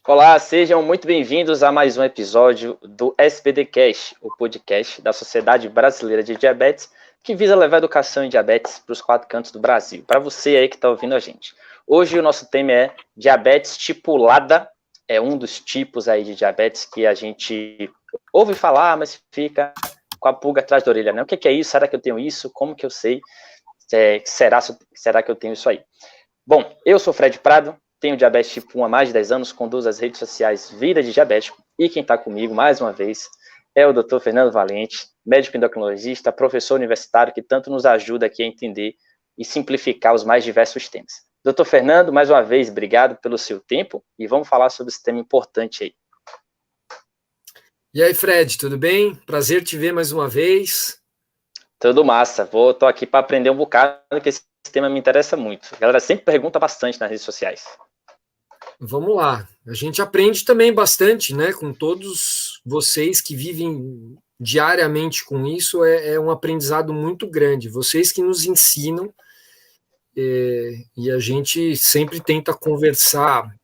Olá, sejam muito bem-vindos a mais um episódio do SBDcast, o podcast da Sociedade Brasileira de Diabetes, que visa levar educação em diabetes para os quatro cantos do Brasil, para você aí que está ouvindo a gente. Hoje o nosso tema é diabetes tipulada, é um dos tipos aí de diabetes que a gente ouve falar, mas fica com a pulga atrás da orelha, né? O que é isso? Será que eu tenho isso? Como que eu sei? Será que eu tenho isso aí? Bom, eu sou Fred Prado, tenho diabetes tipo 1 há mais de 10 anos, conduzo as redes sociais Vida de Diabético, e quem está comigo, mais uma vez, é o Dr. Fernando Valente, médico endocrinologista, professor universitário, que tanto nos ajuda aqui a entender e simplificar os mais diversos temas. Dr. Fernando, mais uma vez, obrigado pelo seu tempo, e vamos falar sobre esse tema importante aí. E aí, Fred, tudo bem? Prazer te ver mais uma vez. Tudo massa, tô aqui para aprender um bocado, que esse tema me interessa muito. A galera sempre pergunta bastante nas redes sociais. Vamos lá. A gente aprende também bastante, né? Com todos vocês que vivem diariamente com isso, é um aprendizado muito grande. Vocês que nos ensinam, e a gente sempre tenta conversar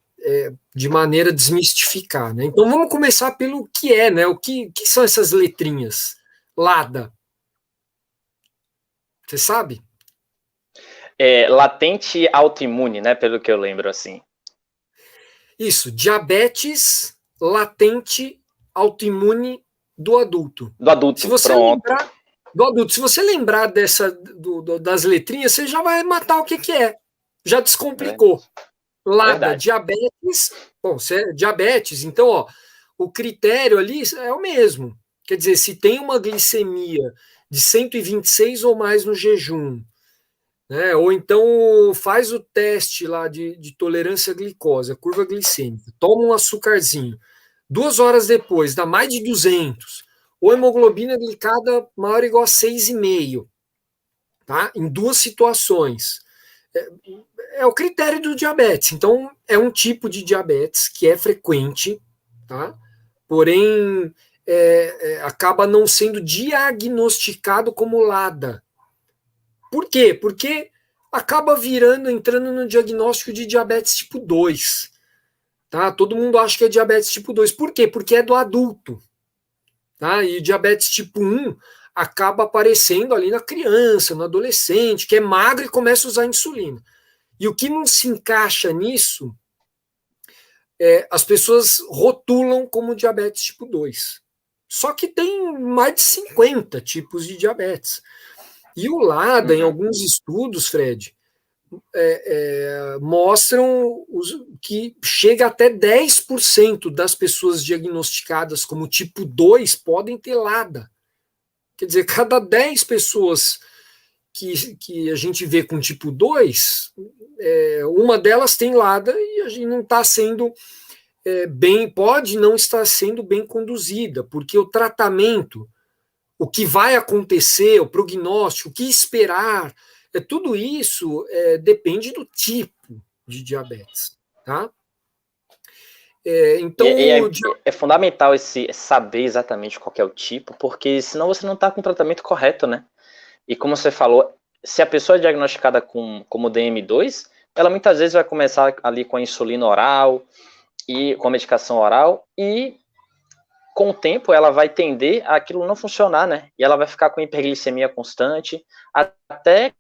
de maneira a desmistificar, né? Então vamos começar pelo que é, né? O que são essas letrinhas? LADA. Você sabe? Latente autoimune, né? Pelo que eu lembro, assim. Isso, diabetes latente autoimune do adulto. Do adulto, Se você pronto. lembrar do adulto, se você lembrar das letrinhas, você já vai matar o que é. Já descomplicou. LADA, diabetes. Bom, diabetes, então, ó, o critério ali é o mesmo. Quer dizer, se tem uma glicemia de 126 ou mais no jejum, né? Ou então faz o teste lá de tolerância à glicose, a curva glicêmica, toma um açúcarzinho, 2 horas depois dá mais de 200, ou hemoglobina glicada maior ou igual a 6,5, tá? Em duas situações. É o critério do diabetes. Então, é um tipo de diabetes que é frequente, tá? Porém, acaba não sendo diagnosticado como LADA. Por quê? Porque acaba entrando no diagnóstico de diabetes tipo 2. Tá? Todo mundo acha que é diabetes tipo 2. Por quê? Porque é do adulto. Tá? E diabetes tipo 1 acaba aparecendo ali na criança, no adolescente, que é magro e começa a usar insulina. E o que não se encaixa nisso, as pessoas rotulam como diabetes tipo 2. Só que tem mais de 50 tipos de diabetes. E o LADA, em alguns estudos, Fred, mostram que chega até 10% das pessoas diagnosticadas como tipo 2 podem ter LADA. Quer dizer, cada 10 pessoas que a gente vê com tipo 2, uma delas tem LADA e a gente não está sendo pode não estar sendo bem conduzida, porque o tratamento, o que vai acontecer, o prognóstico, o que esperar, tudo isso depende do tipo de diabetes, tá? Então, é fundamental saber exatamente qual é o tipo, porque senão você não está com o tratamento correto, né? E como você falou, se a pessoa é diagnosticada como DM2, ela muitas vezes vai começar ali com a insulina oral e com a medicação oral, e com o tempo ela vai tender a aquilo não funcionar, né? E ela vai ficar com hiperglicemia constante, até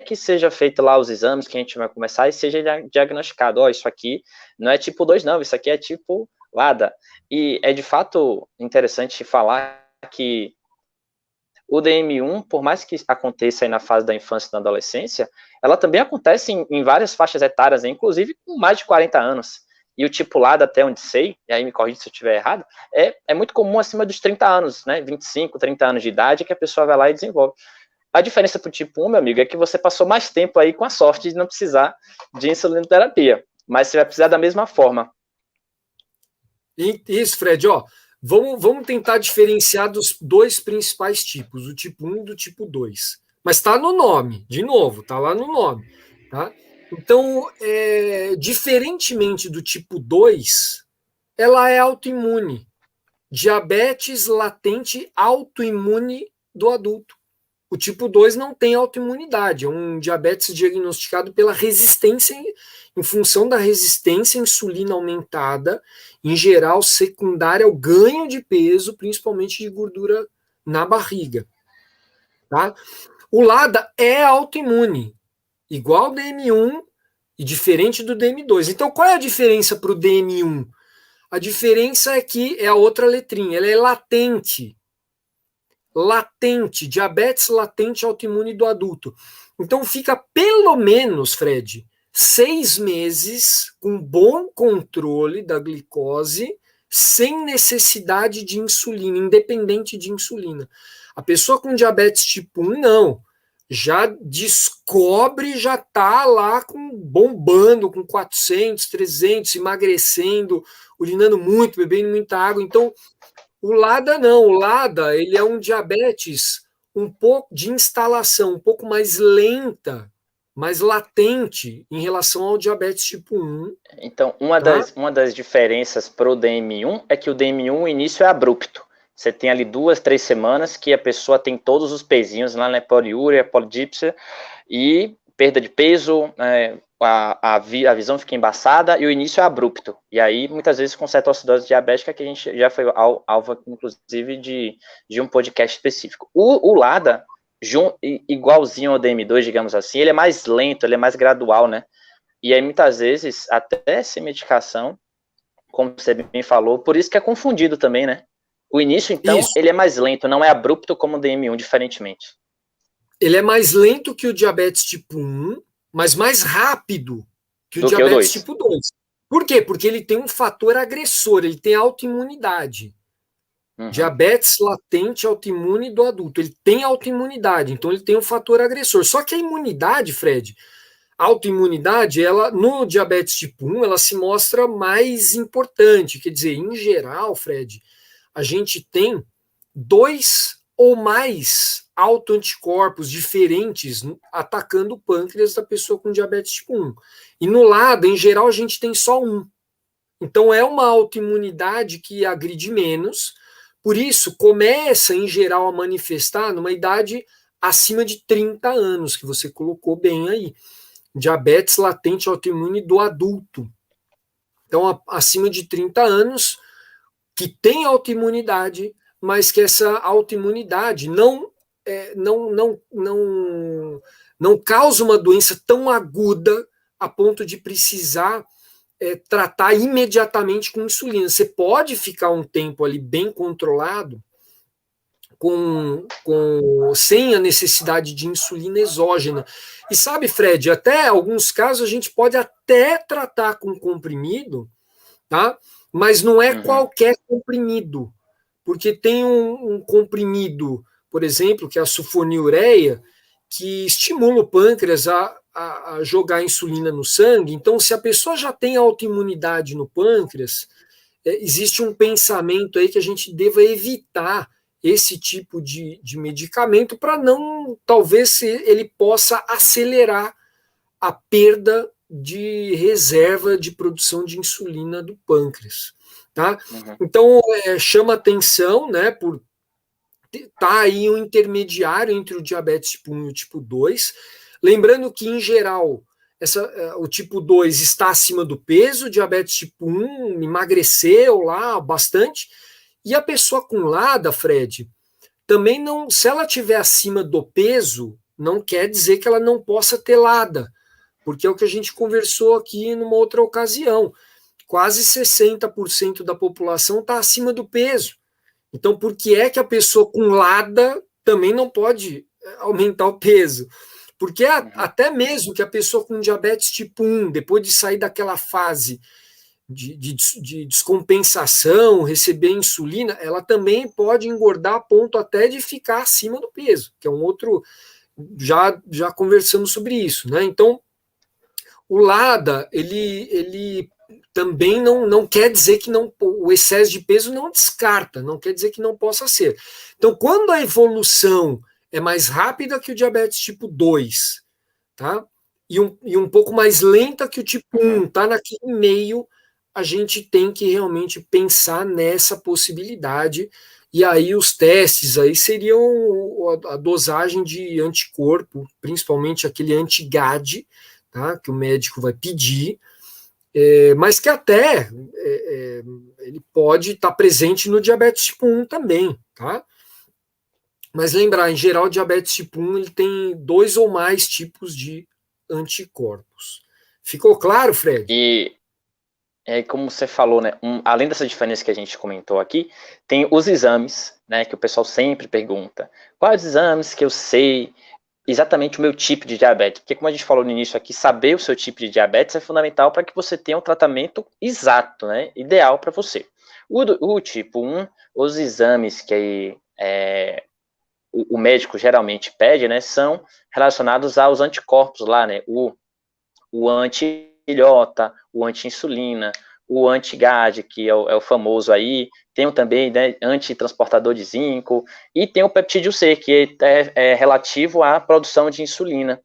que seja feito lá os exames que a gente vai começar e seja diagnosticado, isso aqui não é tipo 2 não, isso aqui é tipo LADA. E é de fato interessante falar que o DM1, por mais que aconteça aí na fase da infância e da adolescência, ela também acontece em várias faixas etárias, inclusive com mais de 40 anos. E o tipo LADA, até onde sei, e aí me corrija se eu estiver errado, é muito comum acima dos 30 anos, né? 25, 30 anos de idade, que a pessoa vai lá e desenvolve. A diferença para o tipo 1, meu amigo, é que você passou mais tempo aí com a sorte de não precisar de insulinoterapia, mas você vai precisar da mesma forma. Isso, Fred, ó, vamos tentar diferenciar dos dois principais tipos, o tipo 1 e do tipo 2. Mas está no nome, de novo, está lá no nome. Tá? Então, diferentemente do tipo 2, ela é autoimune. Diabetes latente autoimune do adulto. o tipo 2 não tem autoimunidade, é um diabetes diagnosticado pela resistência, em função da resistência à insulina aumentada, em geral secundária ao ganho de peso, principalmente de gordura na barriga. Tá? O LADA é autoimune, igual ao DM1 e diferente do DM2. Então, qual é a diferença para o DM1? A diferença é que é a outra letrinha, ela é latente. Latente, diabetes latente autoimune do adulto. Então fica pelo menos, Fred, 6 meses com bom controle da glicose, sem necessidade de insulina, independente de insulina. A pessoa com diabetes tipo 1, não. Já descobre, já está lá bombando com 400, 300, emagrecendo, urinando muito, bebendo muita água. Então, o LADA não. O LADA ele é um diabetes um pouco de instalação, um pouco mais lenta, mais latente em relação ao diabetes tipo 1. Então, uma das diferenças para o DM1 é que o DM1, o início é abrupto. Você tem ali 2, 3 semanas que a pessoa tem todos os pezinhos lá, né, poliúria, polidipsia, e perda de peso, a visão fica embaçada e o início é abrupto. E aí, muitas vezes, com cetoacidose diabética, que a gente já foi alvo, inclusive, de um podcast específico. O LADA, igualzinho ao DM2, digamos assim, ele é mais lento, ele é mais gradual, né? E aí, muitas vezes, até sem medicação, como você bem falou, por isso que é confundido também, né? O início, então, ele é mais lento, não é abrupto como o DM1, diferentemente. Ele é mais lento que o diabetes tipo 1, mas mais rápido que o diabetes tipo 2. Por quê? Porque ele tem um fator agressor, ele tem autoimunidade. Diabetes latente autoimune do adulto. Ele tem autoimunidade, então ele tem um fator agressor. Só que a imunidade, Fred, a autoimunidade, ela, no diabetes tipo 1, ela se mostra mais importante. Quer dizer, em geral, Fred, a gente tem 2 ou mais autoanticorpos diferentes atacando o pâncreas da pessoa com diabetes tipo 1. E no LADA, em geral, a gente tem só um. Então, é uma autoimunidade que agride menos. Por isso, começa, em geral, a manifestar numa idade acima de 30 anos, que você colocou bem aí. Diabetes latente autoimune do adulto. Então, acima de 30 anos, que tem autoimunidade, mas que essa autoimunidade não causa uma doença tão aguda a ponto de precisar tratar imediatamente com insulina. Você pode ficar um tempo ali bem controlado, sem a necessidade de insulina exógena. E sabe, Fred, até alguns casos a gente pode até tratar com comprimido, tá? Mas não é qualquer comprimido, porque tem um comprimido, por exemplo, que é a sulfonilureia, que estimula o pâncreas a jogar insulina no sangue. Então, se a pessoa já tem autoimunidade no pâncreas, existe um pensamento aí que a gente deva evitar esse tipo de medicamento para não, talvez, ele possa acelerar a perda de reserva de produção de insulina do pâncreas. Tá? Então, chama atenção, né, por tá aí um intermediário entre o diabetes tipo 1 e o tipo 2. Lembrando que, em geral, o tipo 2 está acima do peso, o diabetes tipo 1 emagreceu lá bastante, e a pessoa com LADA, Fred, também não, se ela estiver acima do peso, não quer dizer que ela não possa ter LADA, porque é o que a gente conversou aqui numa outra ocasião. Quase 60% da população está acima do peso. Então, por que é que a pessoa com LADA também não pode aumentar o peso? Porque até mesmo que a pessoa com diabetes tipo 1, depois de sair daquela fase de descompensação, receber insulina, ela também pode engordar a ponto até de ficar acima do peso, que é um outro... Já conversamos sobre isso, né? Então, o LADA, ele também não quer dizer que não, o excesso de peso não descarta, não quer dizer que não possa ser. Então, quando a evolução é mais rápida que o diabetes tipo 2, tá? E um pouco mais lenta que o tipo 1, tá naquele meio, a gente tem que realmente pensar nessa possibilidade e aí os testes aí seriam a dosagem de anticorpo, principalmente aquele anti-GAD, tá, que o médico vai pedir, mas que até ele pode estar presente no diabetes tipo 1 também, tá? Mas lembrar, em geral, o diabetes tipo 1 ele tem 2 ou mais tipos de anticorpos. Ficou claro, Fred? E como você falou, né, além dessa diferença que a gente comentou aqui, tem os exames, né, que o pessoal sempre pergunta. Quais exames que eu sei exatamente o meu tipo de diabetes? Porque como a gente falou no início aqui, saber o seu tipo de diabetes é fundamental para que você tenha um tratamento exato, né, ideal para você. O tipo 1, os exames que o médico geralmente pede, né, são relacionados aos anticorpos lá, né, o anti-ilhota, o anti-insulina, o anti-GAD, que é o famoso aí, tem também, né, antitransportador de zinco, e tem o peptídeo C, que é relativo à produção de insulina.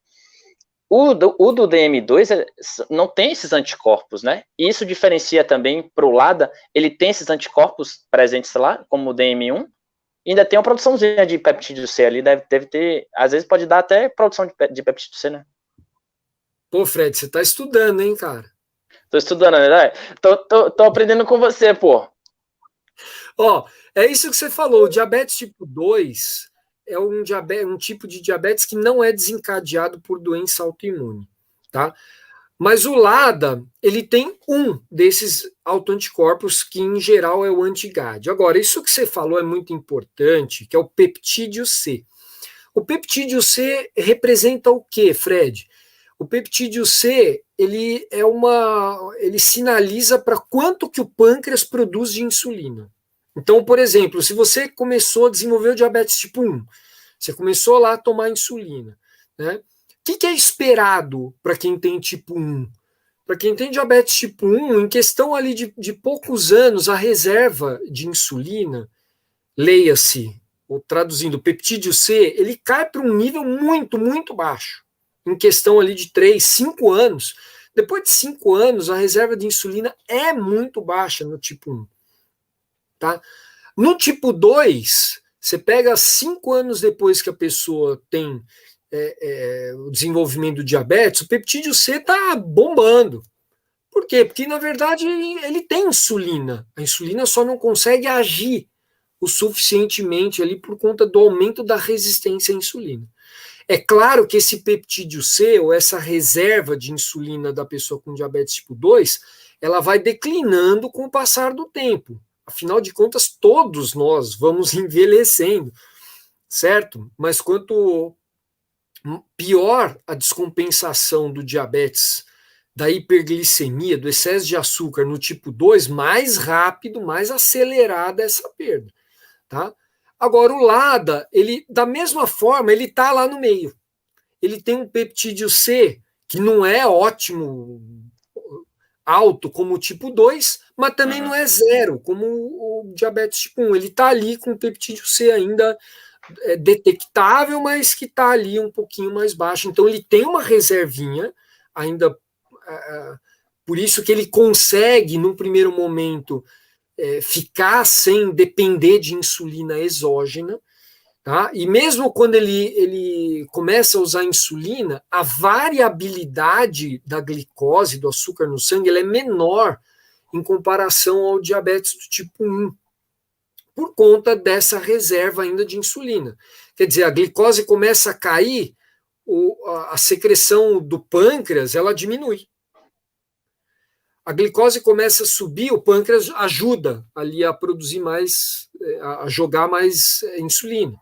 O do DM2 não tem esses anticorpos, né? Isso diferencia também para o LADA, ele tem esses anticorpos presentes lá, como o DM1, e ainda tem uma produçãozinha de peptídeo C ali, deve ter, às vezes pode dar até produção de peptídeo C, né? Pô, Fred, você tá estudando, hein, cara? Tô estudando, né? Tô aprendendo com você, pô. Ó, é isso que você falou, o diabetes tipo 2 é um tipo de diabetes que não é desencadeado por doença autoimune, tá? Mas o LADA, ele tem um desses autoanticorpos que, em geral, é o anti-GAD. Agora, isso que você falou é muito importante, que é o peptídeo C. O peptídeo C representa o quê, Fred? O peptídeo C, ele sinaliza para quanto que o pâncreas produz de insulina. Então, por exemplo, se você começou a desenvolver o diabetes tipo 1, você começou lá a tomar insulina, né? O que é esperado para quem tem tipo 1? Para quem tem diabetes tipo 1, em questão ali de poucos anos, a reserva de insulina, leia-se, ou traduzindo, o peptídeo C, ele cai para um nível muito, muito baixo. Em questão ali de 3, 5 anos. Depois de 5 anos, a reserva de insulina é muito baixa no tipo 1. Tá? No tipo 2, você pega 5 anos depois que a pessoa tem o desenvolvimento do diabetes, o peptídeo C está bombando. Por quê? Porque, na verdade, ele tem insulina. A insulina só não consegue agir o suficientemente ali por conta do aumento da resistência à insulina. É claro que esse peptídeo C, ou essa reserva de insulina da pessoa com diabetes tipo 2, ela vai declinando com o passar do tempo. Afinal de contas, todos nós vamos envelhecendo, certo? Mas quanto pior a descompensação do diabetes, da hiperglicemia, do excesso de açúcar no tipo 2, mais rápido, mais acelerada essa perda, tá? Agora, o LADA, ele, da mesma forma, ele está lá no meio. Ele tem um peptídeo C, que não é ótimo, alto, como o tipo 2, mas também não é zero, como o diabetes tipo 1. Ele está ali com o peptídeo C ainda detectável, mas que está ali um pouquinho mais baixo. Então, ele tem uma reservinha, ainda por isso que ele consegue, num primeiro momento, ficar sem depender de insulina exógena, tá? E mesmo quando ele começa a usar insulina, a variabilidade da glicose, do açúcar no sangue, ela é menor em comparação ao diabetes do tipo 1, por conta dessa reserva ainda de insulina. Quer dizer, a glicose começa a cair, a secreção do pâncreas ela diminui. A glicose começa a subir, o pâncreas ajuda ali a produzir mais, a jogar mais insulina.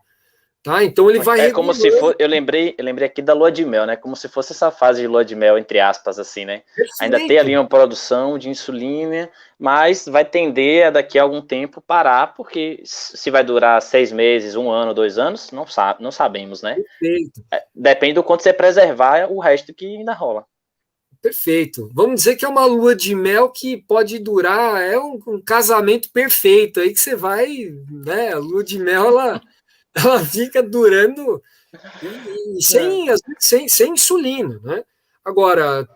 Tá? Então ele vai como se fosse, eu lembrei aqui da lua de mel, né? Como se fosse essa fase de lua de mel, entre aspas, assim, né? Perfeito. Ainda tem ali uma produção de insulina, mas vai tender a daqui a algum tempo parar, porque se vai durar 6 meses, 1 ano, 2 anos, não sabemos, né? Perfeito. Depende do quanto você preservar o resto que ainda rola. Perfeito. Vamos dizer que é uma lua de mel que pode durar, é um casamento perfeito aí que você vai, né? A lua de mel ela fica durando e sem insulina, né? Agora,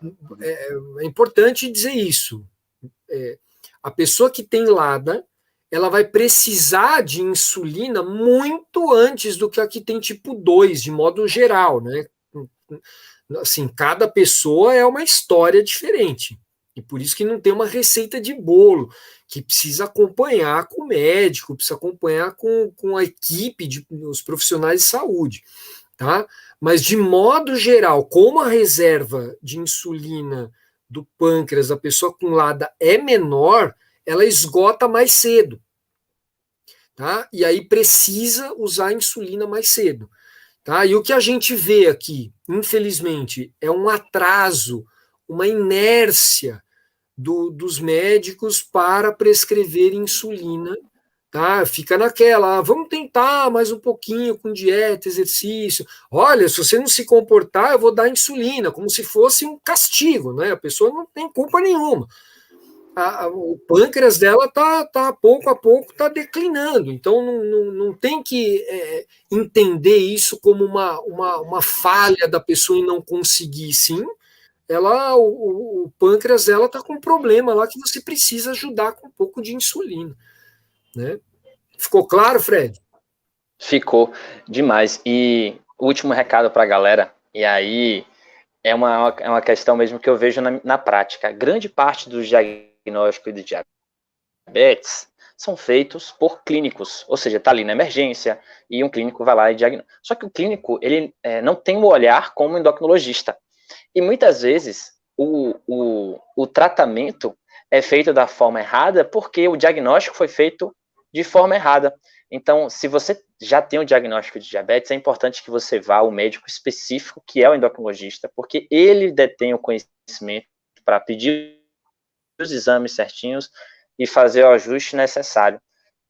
é importante dizer isso. A pessoa que tem LADA, ela vai precisar de insulina muito antes do que a que tem tipo 2, de modo geral, né? Assim, cada pessoa é uma história diferente. E por isso que não tem uma receita de bolo, que precisa acompanhar com o médico, precisa acompanhar com a equipe os profissionais de saúde, tá? Mas de modo geral, como a reserva de insulina do pâncreas da pessoa acumulada é menor, ela esgota mais cedo, tá? E aí precisa usar a insulina mais cedo. Tá? E o que a gente vê aqui, infelizmente, é um atraso, uma inércia dos médicos para prescrever insulina. Tá? Fica naquela, vamos tentar mais um pouquinho com dieta, exercício. Olha, se você não se comportar, eu vou dar insulina, como se fosse um castigo, né? A pessoa não tem culpa nenhuma. O pâncreas dela tá pouco a pouco está declinando, então não tem que entender isso como uma falha da pessoa em não conseguir, sim. O pâncreas dela está com um problema lá que você precisa ajudar com um pouco de insulina, né? Ficou claro, Fred? Ficou demais. E o último recado para a galera, e aí é uma questão mesmo que eu vejo na prática. Grande parte dos diagnósticos de diabetes são feitos por clínicos, ou seja, está ali na emergência e um clínico vai lá e diagnostica. Só que o clínico ele não tem um olhar como endocrinologista. E muitas vezes o tratamento é feito da forma errada porque o diagnóstico foi feito de forma errada. Então, se você já tem um diagnóstico de diabetes, é importante que você vá ao médico específico, que é o endocrinologista, porque ele detém o conhecimento para pedir os exames certinhos e fazer o ajuste necessário.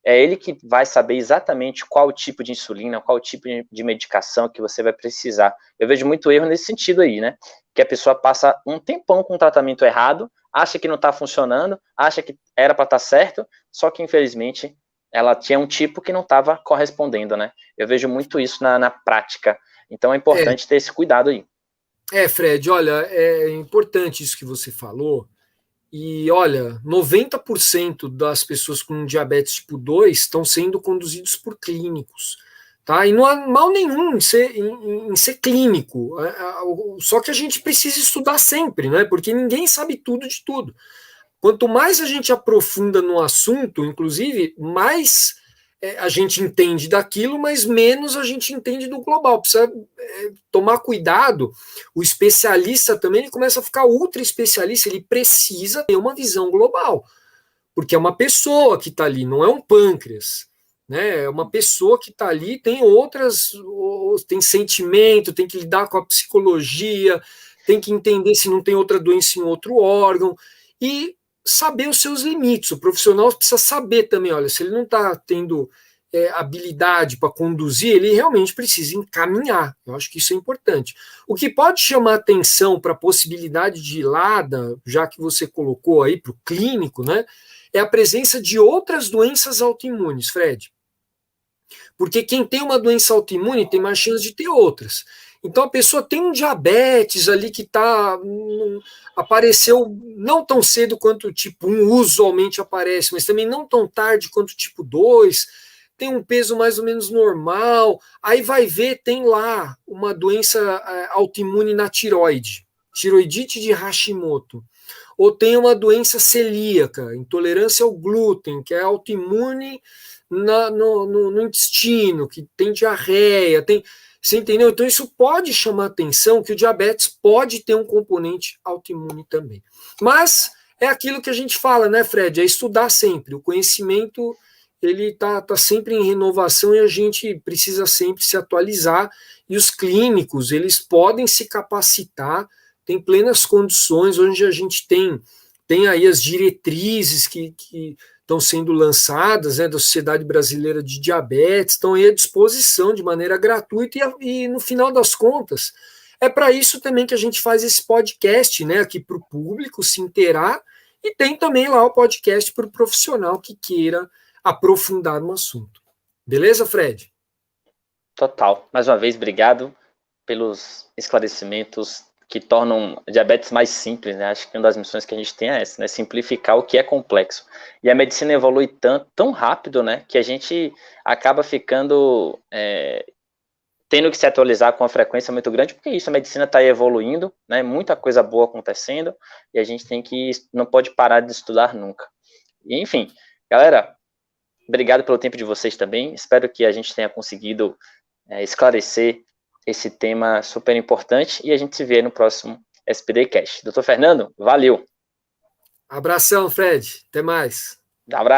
É ele que vai saber exatamente qual tipo de insulina, qual tipo de medicação que você vai precisar. Eu vejo muito erro nesse sentido aí, né? Que a pessoa passa um tempão com o tratamento errado, acha que não está funcionando, acha que era para estar certo, só que infelizmente ela tinha um tipo que não estava correspondendo, né? Eu vejo muito isso na prática. Então é importante ter esse cuidado aí. Fred, olha, é importante isso que você falou. E olha, 90% das pessoas com diabetes tipo 2 estão sendo conduzidos por clínicos. Tá? E não há mal nenhum em ser clínico. Só que a gente precisa estudar sempre, né? Porque ninguém sabe tudo de tudo. Quanto mais a gente aprofunda no assunto, inclusive, mais a gente entende daquilo, mas menos a gente entende do global. Precisa tomar cuidado. O especialista também ele começa a ficar ultra especialista, ele precisa ter uma visão global, porque é uma pessoa que está ali, não é um pâncreas. Né? É uma pessoa que está ali, tem outras, tem sentimento, tem que lidar com a psicologia, tem que entender se não tem outra doença em outro órgão, e saber os seus limites. O profissional precisa saber também, olha, se ele não está tendo habilidade para conduzir, ele realmente precisa encaminhar. Eu acho que isso é importante. O que pode chamar atenção para a possibilidade de ilada, já que você colocou aí para o clínico, né, é a presença de outras doenças autoimunes, Fred. Porque quem tem uma doença autoimune tem mais chance de ter outras. Então a pessoa tem um diabetes ali que apareceu não tão cedo quanto o tipo 1 usualmente aparece, mas também não tão tarde quanto o tipo 2, tem um peso mais ou menos normal, aí vai ver, tem lá uma doença autoimune na tiroide, tiroidite de Hashimoto, ou tem uma doença celíaca, intolerância ao glúten, que é autoimune no intestino, que tem diarreia, tem... Você entendeu? Então isso pode chamar atenção que o diabetes pode ter um componente autoimune também. Mas é aquilo que a gente fala, né, Fred? É estudar sempre. O conhecimento ele tá sempre em renovação e a gente precisa sempre se atualizar. E os clínicos eles podem se capacitar, tem plenas condições, onde a gente tem aí as diretrizes que estão sendo lançadas, né, da Sociedade Brasileira de Diabetes, estão aí à disposição de maneira gratuita e no final das contas, é para isso também que a gente faz esse podcast, né, aqui para o público se inteirar, e tem também lá o podcast para o profissional que queira aprofundar no assunto. Beleza, Fred? Total. Mais uma vez, obrigado pelos esclarecimentos que tornam diabetes mais simples, né? Acho que uma das missões que a gente tem é essa, né? Simplificar o que é complexo. E a medicina evolui tão rápido, né? Que a gente acaba ficando tendo que se atualizar com uma frequência muito grande, porque isso, a medicina está evoluindo, né? Muita coisa boa acontecendo, e a gente não pode parar de estudar nunca. E, enfim, galera, obrigado pelo tempo de vocês também. Espero que a gente tenha conseguido esclarecer esse tema super importante e a gente se vê no próximo SPD Cash. Doutor Fernando, valeu. Abração, Fred. Até mais. Abraço.